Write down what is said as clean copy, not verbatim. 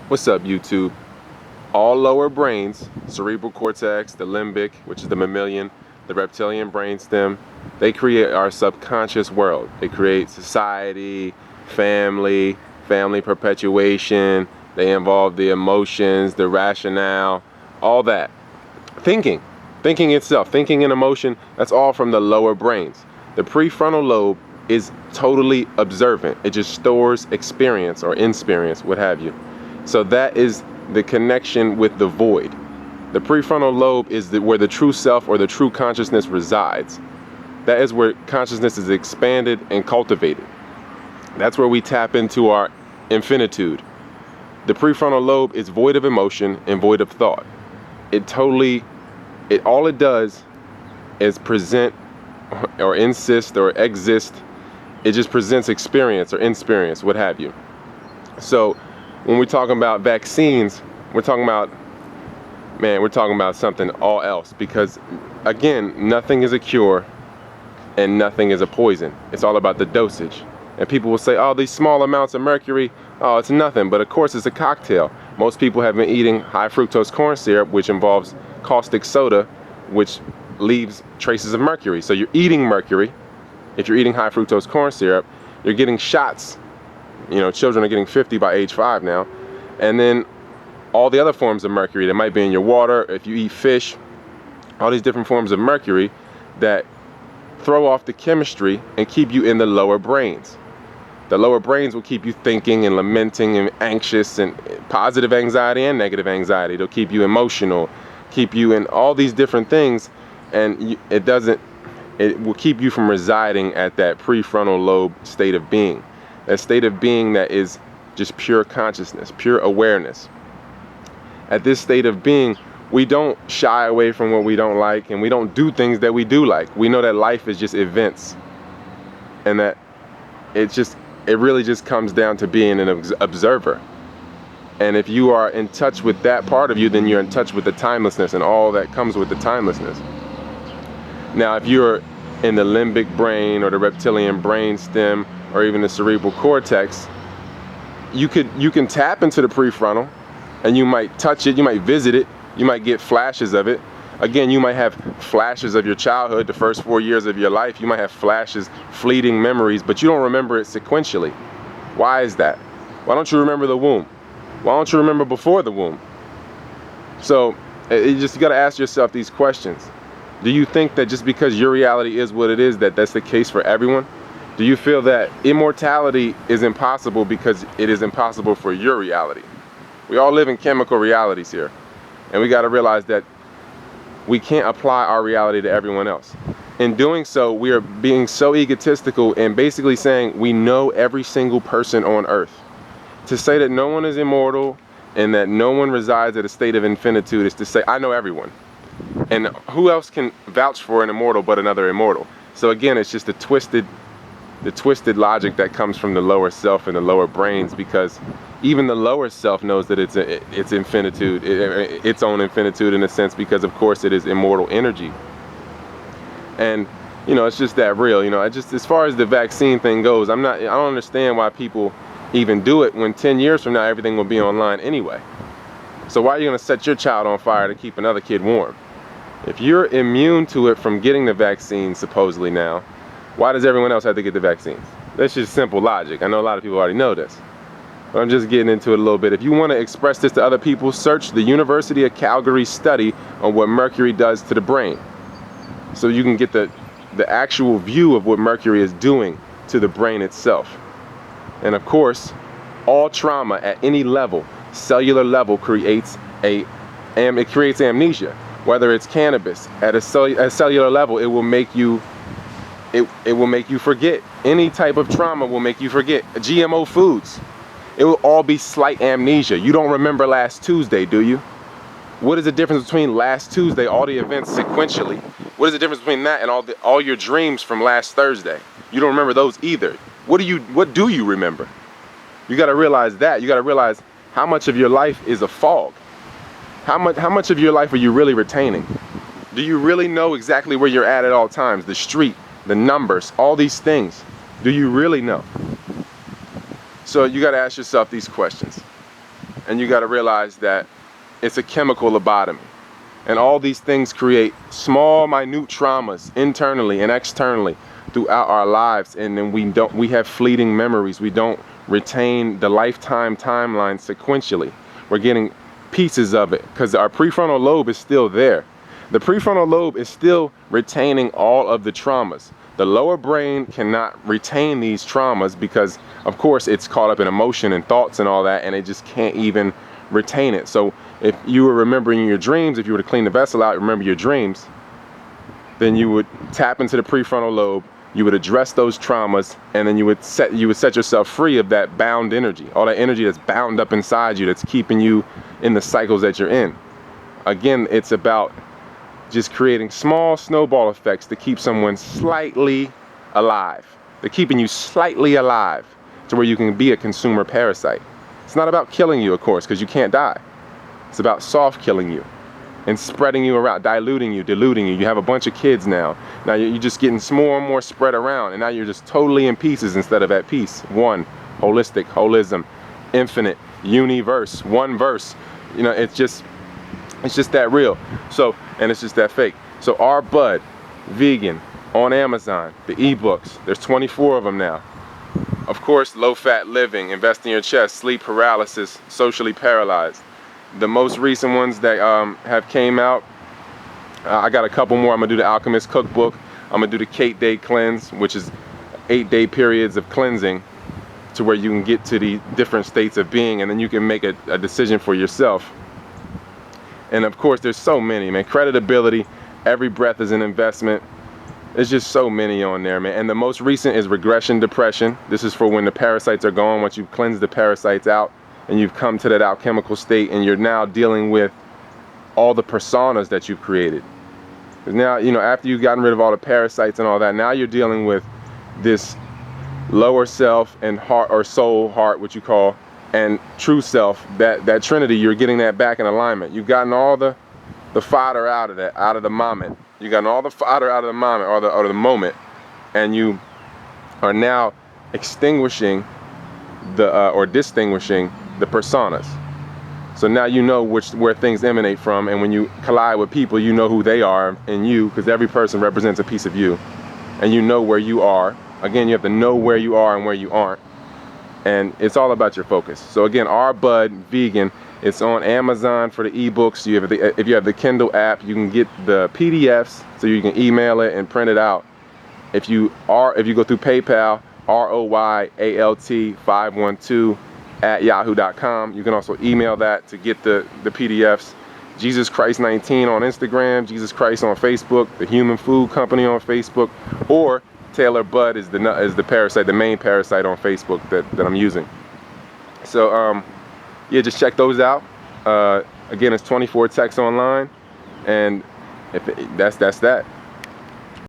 What's up, YouTube? All lower brains, cerebral cortex, the limbic, which is the mammalian, the reptilian brainstem, they create our subconscious world. They create society, family, family perpetuation. They involve the emotions, the rationale, all that. Thinking, thinking itself, thinking and emotion, that's all from the lower brains. The prefrontal lobe is totally observant. It just stores experience or insperience, what have you. So that is the connection with the void. The prefrontal lobe is where the true self or the true consciousness resides. That is where consciousness is expanded and cultivated. That's where we tap into our infinitude. The prefrontal lobe is void of emotion and void of thought. All it does is present or insist or exist. It just presents experience or insperience, what have you. So when we're talking about vaccines, we're talking about something all else, because again, nothing is a cure and nothing is a poison. It's all about the dosage. And people will say, oh, these small amounts of mercury, oh, it's nothing. But of course, it's a cocktail. Most people have been eating high fructose corn syrup, which involves caustic soda, which leaves traces of mercury. So you're eating mercury. If you're eating high fructose corn syrup, you're getting shots. You know, children are getting 50 by age 5 now. And then all the other forms of mercury that might be in your water, if you eat fish, all these different forms of mercury that throw off the chemistry and keep you in the lower brains. The lower brains will keep you thinking and lamenting and anxious, and positive anxiety and negative anxiety. They'll keep you emotional, keep you in all these different things, and it will keep you from residing at that prefrontal lobe state of being. That state of being that is just pure consciousness, pure awareness. At this state of being, we don't shy away from what we don't like, and we don't do things that we do like. We know that life is just events, and that it really just comes down to being an observer. And if you are in touch with that part of you, then you're in touch with the timelessness and all that comes with the timelessness. Now, if you're in the limbic brain or the reptilian brain stem or even the cerebral cortex, you can tap into the prefrontal, and you might touch it, you might visit it, you might get flashes of it. Again, you might have flashes of your childhood, the first 4 years of your life. You might have flashes, fleeting memories, but you don't remember it sequentially. Why is that? Why don't you remember the womb? Why don't you remember before the womb? So you got to ask yourself these questions. Do you think that just because your reality is what it is, that's the case for everyone? Do you feel that immortality is impossible because it is impossible for your reality? We all live in chemical realities here, and we got to realize that we can't apply our reality to everyone else. In doing so, we are being so egotistical and basically saying we know every single person on earth. To say that no one is immortal and that no one resides at a state of infinitude is to say I know everyone. And who else can vouch for an immortal but another immortal? So again, it's just the twisted logic that comes from the lower self and the lower brains, because even the lower self knows that it's infinitude, its own infinitude in a sense, because of course it is immortal energy. And it's just that real. As far as the vaccine thing goes, I don't understand why people even do it when 10 years from now everything will be online anyway. So why are you going to set your child on fire to keep another kid warm? If you're immune to it from getting the vaccine supposedly now, why does everyone else have to get the vaccines? That's just simple logic. I know a lot of people already know this, but I'm just getting into it a little bit. If you want to express this to other people, search the University of Calgary study on what mercury does to the brain, so you can get the actual view of what mercury is doing to the brain itself. And of course, all trauma at any level, cellular level, creates amnesia. Whether it's cannabis, at a cellular level, it will make you forget. Any type of trauma will make you forget. GMO foods, it will all be slight amnesia. You don't remember last Tuesday, do you? What is the difference between last Tuesday, all the events sequentially? What is the difference between that and all your dreams from last Thursday? You don't remember those either. What do you remember? You got to realize that. You got to realize how much of your life is a fog. How much of your life are you really retaining? Do you really know exactly where you're at all times? The street, the numbers, all these things. Do you really know? So you got to ask yourself these questions. And you got to realize that it's a chemical lobotomy. And all these things create small, minute traumas internally and externally throughout our lives. And then we have fleeting memories. We don't retain the lifetime timeline sequentially. We're getting pieces of it because our prefrontal lobe is still there. The prefrontal lobe is still retaining all of the traumas. The lower brain cannot retain these traumas because, of course, it's caught up in emotion and thoughts and all that, and it just can't even retain it. So if you were remembering your dreams, if you were to clean the vessel out, remember your dreams, then you would tap into the prefrontal lobe, you would address those traumas, and then you would set yourself free of that bound energy, all that energy that's bound up inside you, that's keeping you in the cycles that you're in. Again, it's about just creating small snowball effects to keep someone slightly alive. They're keeping you slightly alive to where you can be a consumer parasite. It's not about killing you, of course, because you can't die. It's about soft killing you and spreading you around, diluting you, diluting you. You have a bunch of kids now. Now you're just getting more and more spread around, and now you're just totally in pieces instead of at peace. One, holistic, holism, infinite, universe, one verse. You know, it's just that real. So, and it's just that fake. So our Bud, vegan, on Amazon, the ebooks, there's 24 of them now. Of course, low-fat living, invest in your chest, sleep paralysis, socially paralyzed. The most recent ones that have came out, I got a couple more. I'm gonna do the Alchemist Cookbook. I'm gonna do the Kate Day Cleanse, which is 8-day periods of cleansing to where you can get to the different states of being, and then you can make a decision for yourself. And of course, there's so many, man. Creditability, every breath is an investment. There's just so many on there, man. And the most recent is regression depression. This is for when the parasites are gone, once you've cleansed the parasites out and you've come to that alchemical state, and you're now dealing with all the personas that you've created. Because now, you know, after you've gotten rid of all the parasites and all that, now you're dealing with this lower self and heart, or soul, heart, what you call, and true self, that trinity. You're getting that back in alignment. You've gotten all the fodder out of that, out of the moment. You've gotten all the fodder out of the moment, or the moment, and you are now extinguishing or distinguishing the personas. So now you know where things emanate from, and when you collide with people, you know who they are in you, because every person represents a piece of you, and you know where you are. Again, you have to know where you are and where you aren't. And it's all about your focus. So again, our Bud Vegan, it's on Amazon for the ebooks. If you have the Kindle app, you can get the PDFs, so you can email it and print it out. If you go through PayPal, ROYALT512@yahoo.com. You can also email that to get the PDFs. Jesus Christ 19 on Instagram, Jesus Christ on Facebook, the Human Food Company on Facebook, or Taylor Bud is the parasite, the main parasite on Facebook that I'm using. So yeah, just check those out. Again, it's 24 texts online, and that's that.